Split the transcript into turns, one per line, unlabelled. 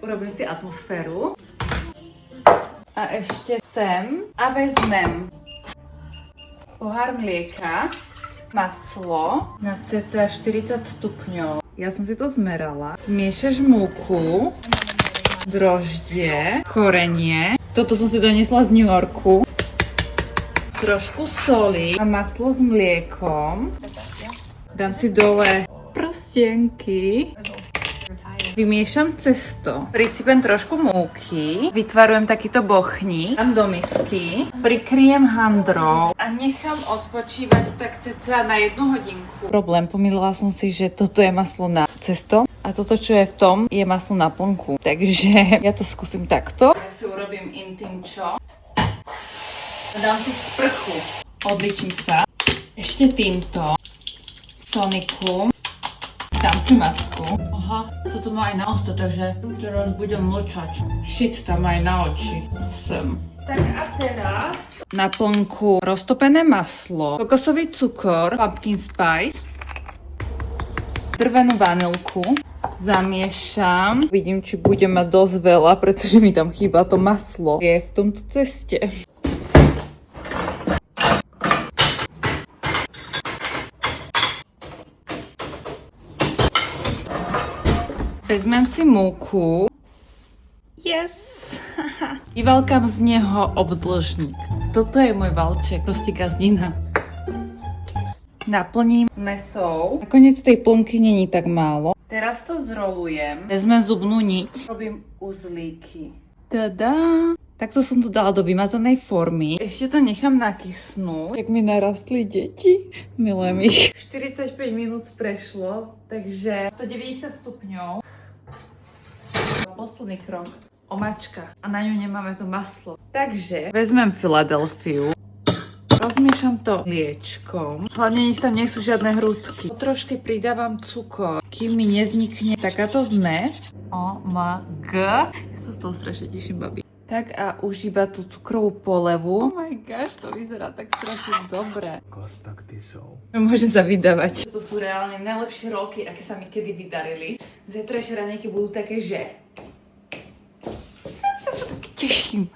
Urobím si atmosféru. A ešte sem a vezmem pohár mlieka, maslo na cca 40 stupňov. Ja som si to zmerala. Zmiešaš múku, droždie, korenie. Toto som si doniesla z New Yorku. Trošku soli a maslo s mliekom. Dám si dole prstienky. Vymiešam cesto. Prisypem trošku múky. Vytvarujem takýto bochník. Dám do misky. Prikryjem handrou a nechám odpočívať tak cca na 1 hodinku. Problém, pomýlila som si, že toto je maslo na cesto a toto, čo je v tom, je maslo na plnku. Takže ja to skúsim takto. Ja si urobím intimčo. Dám si sprchu. Odličím sa. Ešte týmto. Toniku. Dám si masku. Aha, toto má aj na ústa, takže teraz budem mlčať. Shit, tam aj na oči. Sem. Tak a teraz na plnku roztopené maslo, kokosový cukor, pumpkin spice, drvenú vanilku. Zamiešam. Vidím, či budem mať dosť veľa, pretože mi tam chýba to maslo. Je v tomto ceste. Vezmem si múku. Yes! Vyvalkám z neho obdĺžnik. Toto je môj valček, proste gazdina. Naplním s mesou. Nakoniec tej plnky není tak málo. Teraz to zrolujem. Vezmem zubnú niť. Robím uzlíky. Tada! Takto som to dala do vymazanej formy. Ešte to nechám nakysnúť. Jak mi narastli deti. Milujem ich. 45 minút prešlo, takže 190 stupňov. Posledný krok. Omačka. A na ňu nemáme to maslo. Takže vezmem Filadelfiu. Rozmiešam to mliečkom. Hlavne nech tam nie sú žiadne hrúdky. Trošky pridávam cukor, kým mi nevznikne takáto zmes. Oh my god. Ja sa z toho strašne teším, babi. Tak a už iba tú cukrovú polevu. Oh my gosh, to vyzerá tak strašne dobre. Môžem sa vydávať. To sú reálne najlepšie rolky, aké sa mi kedy vydarili. Zajtrajšie raňajky budú také, že... sa taky teším.